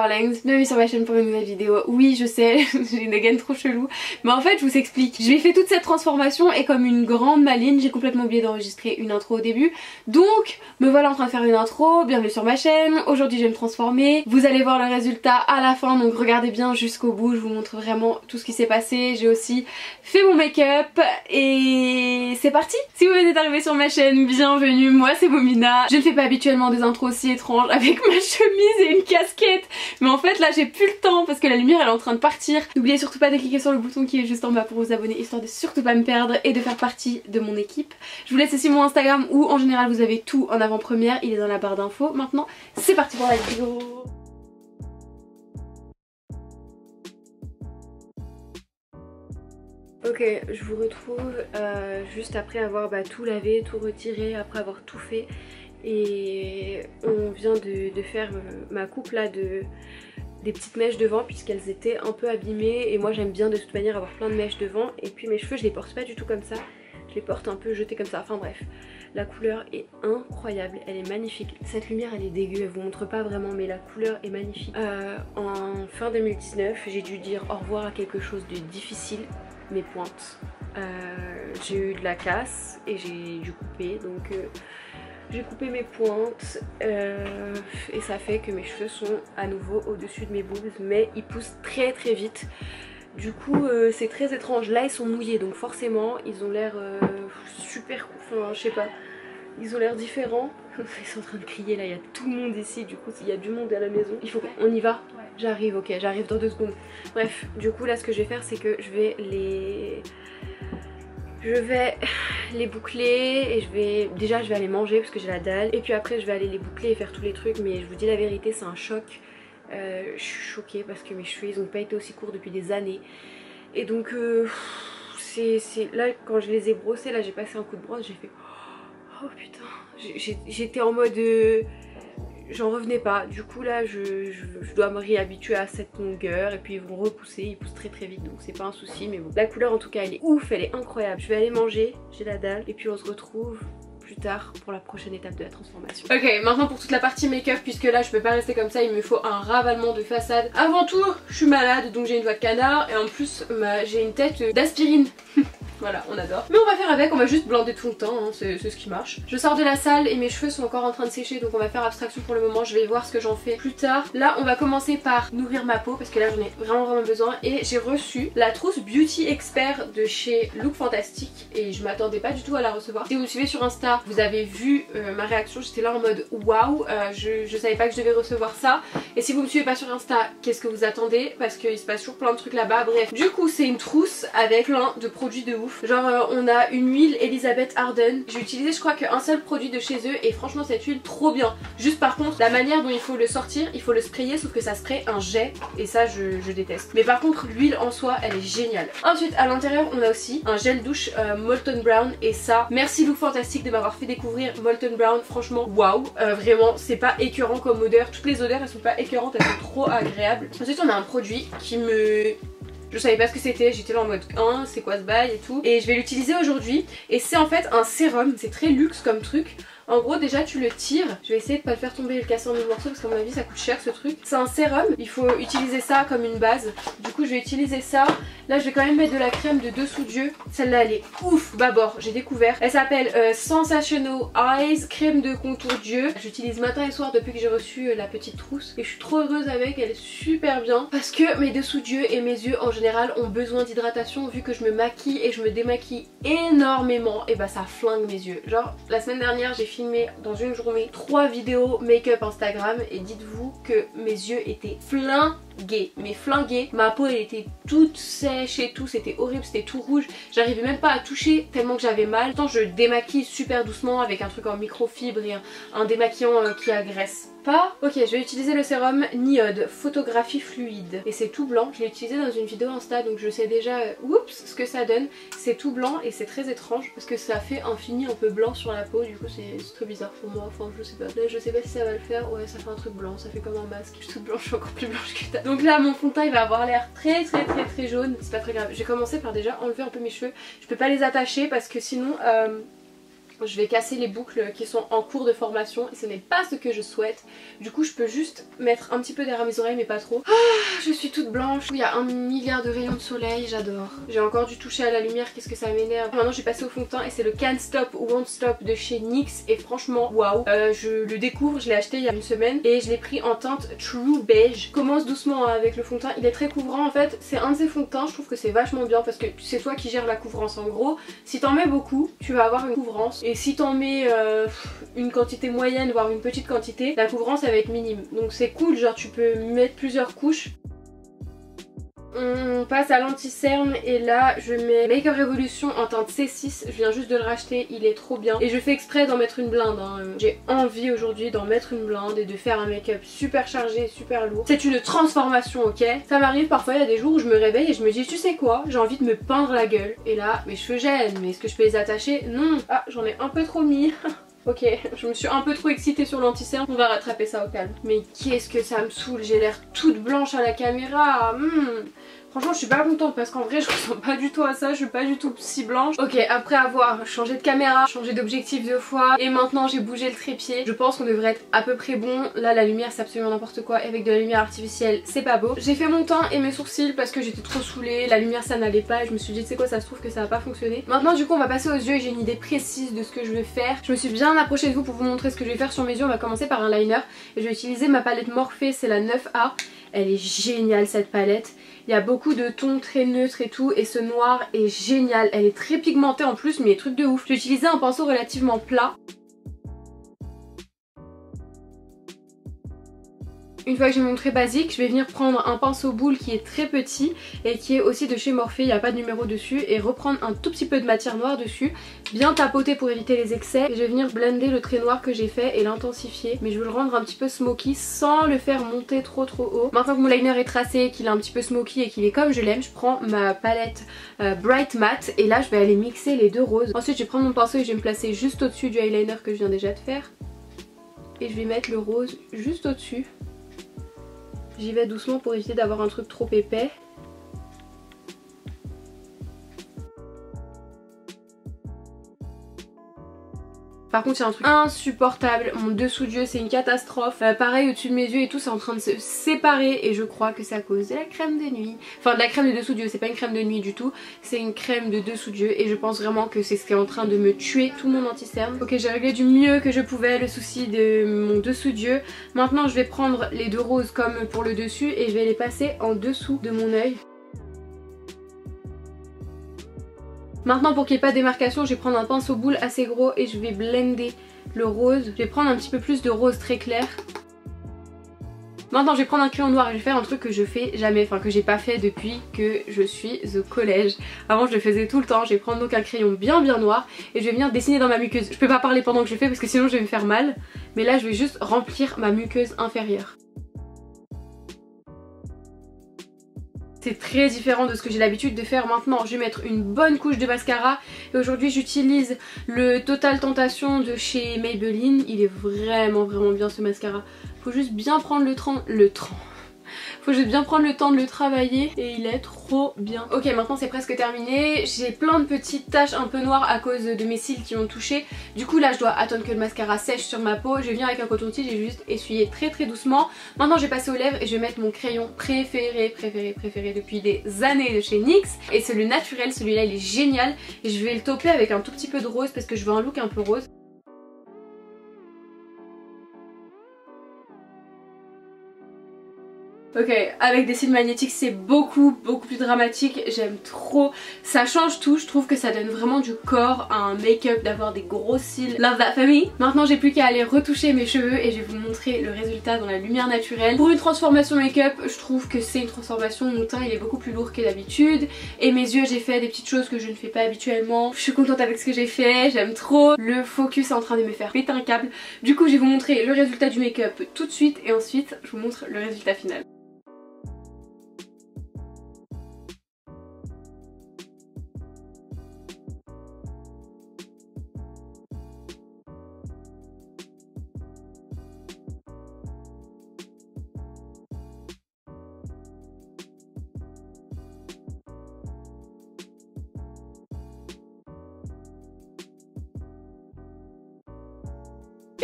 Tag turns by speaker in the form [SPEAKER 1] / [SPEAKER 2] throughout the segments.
[SPEAKER 1] darlings, bienvenue sur ma chaîne pour une nouvelle vidéo. Oui je sais, j'ai une gaine trop chelou, mais en fait je vous explique. J'ai fait toute cette transformation et comme une grande maline, j'ai complètement oublié d'enregistrer une intro au début. Donc me voilà en train de faire une intro, bienvenue sur ma chaîne. Aujourd'hui je vais me transformer, vous allez voir le résultat à la fin, donc regardez bien jusqu'au bout, je vous montre vraiment tout ce qui s'est passé. J'ai aussi fait mon make-up et c'est parti. Si vous venez d'arriver sur ma chaîne, bienvenue, moi c'est Momina. Je ne fais pas habituellement des intros aussi étranges avec ma chemise et une casquette, mais en fait là j'ai plus le temps parce que la lumière elle est en train de partir. N'oubliez surtout pas de cliquer sur le bouton qui est juste en bas pour vous abonner, histoire de surtout pas me perdre et de faire partie de mon équipe. Je vous laisse aussi mon Instagram où en général vous avez tout en avant-première, il est dans la barre d'infos. Maintenant c'est parti pour la vidéo. Ok, je vous retrouve juste après avoir tout lavé, tout retiré, après avoir tout fait. Et on vient de faire ma coupe là des petites mèches devant puisqu'elles étaient un peu abîmées. Et moi j'aime bien de toute manière avoir plein de mèches devant. Et puis mes cheveux je les porte pas du tout comme ça, je les porte un peu jetés comme ça. Enfin bref, la couleur est incroyable, elle est magnifique. Cette lumière elle est dégueu, elle vous montre pas vraiment mais la couleur est magnifique. En fin 2019 j'ai dû dire au revoir à quelque chose de difficile, mes pointes. J'ai eu de la casse et j'ai dû couper, donc j'ai coupé mes pointes et ça fait que mes cheveux sont à nouveau au-dessus de mes boobs, mais ils poussent très très vite. Du coup c'est très étrange. Là ils sont mouillés donc forcément ils ont l'air super, enfin je sais pas, ils ont l'air différents. Ils sont en train de crier là, il y a tout le monde ici, du coup il y a du monde à la maison. Il faut qu'on y va. J'arrive, ok, j'arrive dans 2 secondes. Bref, du coup là ce que je vais faire c'est que je vais les boucler et je vais aller manger parce que j'ai la dalle. Et puis après je vais aller les boucler et faire tous les trucs, mais je vous dis la vérité c'est un choc. Je suis choquée parce que mes cheveux ils ont pas été aussi courts depuis des années. Et donc là quand je les ai brossés, là j'ai passé un coup de brosse, j'ai fait oh putain, j'étais en mode j'en revenais pas. Du coup là je dois me réhabituer à cette longueur et puis ils vont repousser, ils poussent très très vite donc c'est pas un souci. Mais bon, la couleur en tout cas elle est ouf, elle est incroyable. Je vais aller manger, j'ai la dalle et puis on se retrouve plus tard pour la prochaine étape de la transformation. Ok, maintenant pour toute la partie make-up, puisque là je peux pas rester comme ça, il me faut un ravalement de façade. Avant tout, je suis malade donc j'ai une voix de canard et en plus j'ai une tête d'aspirine. Voilà, on adore. Mais on va faire avec, on va juste blander tout le temps, hein, c'est ce qui marche. Je sors de la salle et mes cheveux sont encore en train de sécher, donc on va faire abstraction pour le moment. Je vais voir ce que j'en fais plus tard. Là, on va commencer par nourrir ma peau parce que là j'en ai vraiment besoin. Et j'ai reçu la trousse Beauty Expert de chez Look Fantastic et je m'attendais pas du tout à la recevoir. Si vous me suivez sur Insta, vous avez vu ma réaction, j'étais là en mode waouh, je savais pas que je devais recevoir ça. Et si vous me suivez pas sur Insta, qu'est-ce que vous attendez? Parce qu'il se passe toujours plein de trucs là-bas. Bref, du coup c'est une trousse avec plein de produits de ouf. Genre on a une huile Elizabeth Arden. J'ai utilisé je crois qu'un seul produit de chez eux et franchement cette huile trop bien. Juste par contre la manière dont il faut le sortir, il faut le sprayer, sauf que ça spray un jet et ça je déteste. Mais par contre l'huile en soi elle est géniale. Ensuite à l'intérieur on a aussi un gel douche Molten Brown et ça merci Look Fantastic de m'avoir fait découvrir Molten Brown. Franchement waouh, vraiment c'est pas écœurant comme odeur. Toutes les odeurs elles sont pas écœurantes, elles sont trop agréables. Ensuite on a un produit qui je savais pas ce que c'était, j'étais là en mode c'est quoi ce bail et tout. Et je vais l'utiliser aujourd'hui et c'est en fait un sérum, c'est très luxe comme truc. En gros déjà tu le tires, je vais essayer de pas le faire tomber et le casser en 1000 morceaux parce qu'à mon avis ça coûte cher ce truc. C'est un sérum, il faut utiliser ça comme une base. Du coup je vais utiliser ça. Là je vais quand même mettre de la crème de dessous d'yeux. Celle-là elle est ouf, Babor, j'ai découvert. Elle s'appelle Sensational Eyes, crème de contour d'yeux. J'utilise matin et soir depuis que j'ai reçu la petite trousse. Et je suis trop heureuse avec, elle est super bien. Parce que mes dessous d'yeux et mes yeux en général ont besoin d'hydratation vu que je me maquille et je me démaquille énormément. Et bah ça flingue mes yeux. Genre la semaine dernière j'ai filmé dans une journée 3 vidéos make-up Instagram et dites-vous que mes yeux étaient flingués, mais flingués. Ma peau elle était toute sèche et tout, c'était horrible, c'était tout rouge. J'arrivais même pas à toucher tellement que j'avais mal. Pourtant je démaquille super doucement avec un truc en microfibre et un démaquillant qui agresse pas. Ok, je vais utiliser le sérum Niode Photographie Fluide et c'est tout blanc. Je l'ai utilisé dans une vidéo Insta donc je sais déjà oups, ce que ça donne. C'est tout blanc et c'est très étrange parce que ça fait un fini un peu blanc sur la peau. Du coup c'est très bizarre pour moi, enfin je sais pas. Là je sais pas si ça va le faire. Ouais, ça fait un truc blanc, ça fait comme un masque. Je suis toute blanche, je suis encore plus blanche que ça. Donc là mon fond de teint il va avoir l'air très jaune. C'est pas très grave. Je vais commencer par déjà enlever un peu mes cheveux. Je peux pas les attacher parce que sinon je vais casser les boucles qui sont en cours de formation et ce n'est pas ce que je souhaite. Du coup je peux juste mettre un petit peu derrière mes oreilles mais pas trop. Je suis toute blanche, il y a 1 milliard de rayons de soleil, j'adore. J'ai encore dû toucher à la lumière, qu'est-ce que ça m'énerve. Maintenant j'ai passé au fond de teint et c'est le Can't Stop Won't Stop de chez NYX et franchement waouh. Je le découvre, je l'ai acheté il y a une semaine et je l'ai pris en teinte True Beige. Je commence doucement avec le fond de teint, il est très couvrant en fait. C'est un de ces fonds de teint, je trouve que c'est vachement bien parce que c'est toi qui gères la couvrance en gros. Si t'en mets beaucoup, tu vas avoir une couvrance. Et si t'en mets une quantité moyenne voire une petite quantité, la couvrance elle va être minime. Donc c'est cool, genre tu peux mettre plusieurs couches. On passe à l'anti-cerne et là je mets Make-up Revolution en teinte C6. Je viens juste de le racheter, il est trop bien. Et je fais exprès d'en mettre une blinde hein. J'ai envie aujourd'hui d'en mettre une blinde et de faire un make-up super chargé, super lourd. C'est une transformation, ok? Ça m'arrive parfois, il y a des jours où je me réveille et je me dis tu sais quoi, j'ai envie de me peindre la gueule. Et là mes cheveux gênent, mais est-ce que je peux les attacher? Non. Ah, j'en ai un peu trop mis. Ok, je me suis un peu trop excitée sur l'anti-cerne, on va rattraper ça au calme. Mais qu'est-ce que ça me saoule, j'ai l'air toute blanche à la caméra. Franchement je suis pas contente parce qu'en vrai je ressemble pas du tout à ça, je suis pas du tout si blanche. Ok, après avoir changé de caméra, changé d'objectif 2 fois et maintenant j'ai bougé le trépied, je pense qu'on devrait être à peu près bon. Là la lumière c'est absolument n'importe quoi et avec de la lumière artificielle c'est pas beau. J'ai fait mon teint et mes sourcils parce que j'étais trop saoulée, la lumière ça n'allait pas et je me suis dit tu sais quoi, ça se trouve que ça va pas fonctionner. Maintenant du coup on va passer aux yeux et j'ai une idée précise de ce que je vais faire. Je me suis bien approchée de vous pour vous montrer ce que je vais faire sur mes yeux. On va commencer par un liner et je vais utiliser ma palette Morphe, c'est la 9A. Elle est géniale cette palette. Il y a beaucoup de tons très neutres et tout et ce noir est génial. Elle est très pigmentée en plus mais truc de ouf. J'ai utilisé un pinceau relativement plat. Une fois que j'ai mon trait basique, je vais venir prendre un pinceau boule qui est très petit et qui est aussi de chez Morphe, il n'y a pas de numéro dessus, et reprendre un tout petit peu de matière noire dessus, bien tapoter pour éviter les excès, et je vais venir blender le trait noir que j'ai fait et l'intensifier, mais je veux le rendre un petit peu smoky sans le faire monter trop haut. Maintenant que mon liner est tracé, qu'il est un petit peu smoky et qu'il est comme je l'aime, je prends ma palette Bright Matte et là je vais aller mixer les deux roses. Ensuite je vais prendre mon pinceau et je vais me placer juste au-dessus du eyeliner que je viens déjà de faire, et je vais mettre le rose juste au-dessus. J'y vais doucement pour éviter d'avoir un truc trop épais. Par contre il y a un truc insupportable, mon dessous d'yeux c'est une catastrophe. Pareil au-dessus de mes yeux et tout, c'est en train de se séparer et je crois que c'est à cause de la crème de nuit. Enfin de la crème de dessous d'yeux, c'est pas une crème de nuit du tout, c'est une crème de dessous d'yeux et je pense vraiment que c'est ce qui est en train de me tuer tout mon anti-cerne. Ok, j'ai réglé du mieux que je pouvais le souci de mon dessous d'yeux. Maintenant je vais prendre les deux roses comme pour le dessus et je vais les passer en dessous de mon œil. Maintenant pour qu'il n'y ait pas de démarcation, je vais prendre un pinceau boule assez gros et je vais blender le rose. Je vais prendre un petit peu plus de rose très clair. Maintenant je vais prendre un crayon noir et je vais faire un truc que je fais jamais, enfin que j'ai pas fait depuis que je suis au collège. Avant je le faisais tout le temps. Je vais prendre donc un crayon bien noir et je vais venir dessiner dans ma muqueuse. Je peux pas parler pendant que je le fais parce que sinon je vais me faire mal. Mais là je vais juste remplir ma muqueuse inférieure. C'est très différent de ce que j'ai l'habitude de faire maintenant. Je vais mettre une bonne couche de mascara et aujourd'hui j'utilise le Total Tentation de chez Maybelline. Il est vraiment bien ce mascara. Faut juste bien prendre Faut juste bien prendre le temps de le travailler et il est trop bien. Ok, maintenant c'est presque terminé. J'ai plein de petites taches un peu noires à cause de mes cils qui ont touché. Du coup là je dois attendre que le mascara sèche sur ma peau. Je vais venir avec un coton-tige et juste essuyer très doucement. Maintenant je vais passer aux lèvres et je vais mettre mon crayon préféré depuis des années de chez NYX. Et c'est le naturel, celui-là il est génial. Et je vais le tauper avec un tout petit peu de rose parce que je veux un look un peu rose. Ok, avec des cils magnétiques c'est beaucoup plus dramatique, j'aime trop, ça change tout, je trouve que ça donne vraiment du corps à un make-up d'avoir des gros cils, love that for me. Maintenant j'ai plus qu'à aller retoucher mes cheveux et je vais vous montrer le résultat dans la lumière naturelle. Pour une transformation make-up, je trouve que c'est une transformation, mon teint il est beaucoup plus lourd que d'habitude et mes yeux j'ai fait des petites choses que je ne fais pas habituellement. Je suis contente avec ce que j'ai fait, j'aime trop, le focus est en train de me faire péter un câble. Du coup je vais vous montrer le résultat du make-up tout de suite et ensuite je vous montre le résultat final.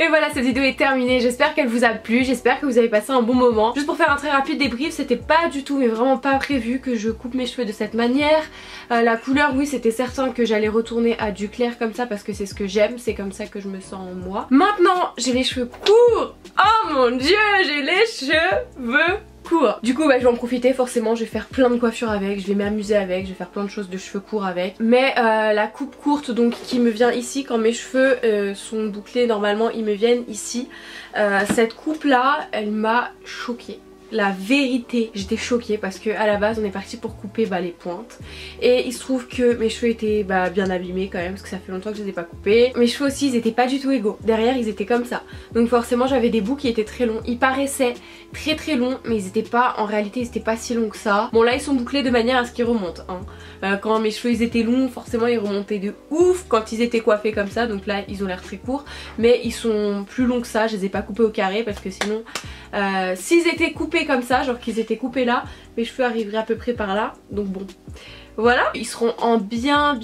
[SPEAKER 1] Et voilà, cette vidéo est terminée, j'espère qu'elle vous a plu, j'espère que vous avez passé un bon moment. Juste pour faire un très rapide débrief, c'était pas du tout mais vraiment pas prévu que je coupe mes cheveux de cette manière. La couleur, oui, c'était certain que j'allais retourner à du clair comme ça parce que c'est ce que j'aime, c'est comme ça que je me sens moi. Maintenant, j'ai les cheveux courts. Oh mon dieu, j'ai les cheveux court. Du coup bah, je vais en profiter, forcément je vais faire plein de coiffures avec, je vais m'amuser avec, je vais faire plein de choses de cheveux courts avec. Mais la coupe courte donc qui me vient ici, quand mes cheveux sont bouclés normalement ils me viennent ici. Cette coupe là elle m'a choquée. La vérité, j'étais choquée parce que à la base on est parti pour couper les pointes et il se trouve que mes cheveux étaient bien abîmés quand même parce que ça fait longtemps que je les ai pas coupés. Mes cheveux aussi ils étaient pas du tout égaux, derrière ils étaient comme ça, donc forcément j'avais des bouts qui étaient très longs, ils paraissaient très longs mais ils étaient pas, en réalité ils étaient pas si longs que ça. Bon là ils sont bouclés de manière à ce qu'ils remontent hein. Quand mes cheveux ils étaient longs forcément ils remontaient de ouf quand ils étaient coiffés comme ça, donc là ils ont l'air très courts mais ils sont plus longs que ça, je les ai pas coupés au carré parce que sinon s'ils étaient coupés comme ça, genre qu'ils étaient coupés là, mes cheveux arriveraient à peu près par là, donc bon. Voilà, ils seront en bien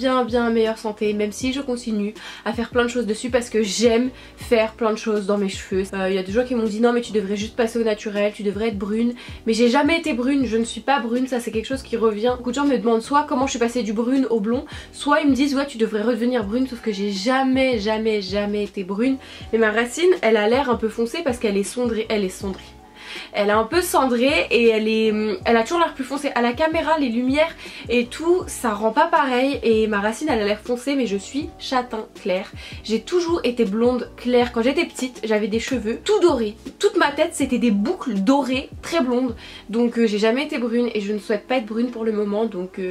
[SPEAKER 1] meilleure santé, même si je continue à faire plein de choses dessus parce que j'aime faire plein de choses dans mes cheveux. Il y a des gens qui m'ont dit non mais tu devrais juste passer au naturel, tu devrais être brune. Mais j'ai jamais été brune, je ne suis pas brune, ça c'est quelque chose qui revient. Beaucoup de gens me demandent soit comment je suis passée du brune au blond, soit ils me disent ouais tu devrais redevenir brune, sauf que j'ai jamais été brune. Mais ma racine elle a l'air un peu foncée parce qu'elle est cendrée, elle est un peu cendrée et elle a toujours l'air plus foncée. À la caméra les lumières et tout ça rend pas pareil et ma racine elle a l'air foncée mais je suis châtain clair. J'ai toujours été blonde claire. Quand j'étais petite j'avais des cheveux tout dorés, toute ma tête c'était des boucles dorées très blondes, donc j'ai jamais été brune et je ne souhaite pas être brune pour le moment, donc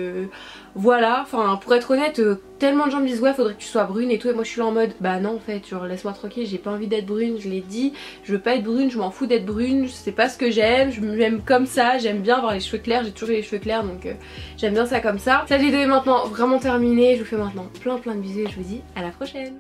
[SPEAKER 1] voilà, enfin pour être honnête tellement de gens me disent ouais faudrait que tu sois brune et tout et moi je suis là en mode bah non en fait genre laisse-moi tranquille, j'ai pas envie d'être brune, je l'ai dit, je veux pas être brune, je m'en fous d'être brune, c'est pas ce que j'aime, je m'aime comme ça, j'aime bien avoir les cheveux clairs, j'ai toujours eu les cheveux clairs donc j'aime bien ça comme ça. Cette vidéo est maintenant vraiment terminée, je vous fais maintenant plein de bisous et je vous dis à la prochaine.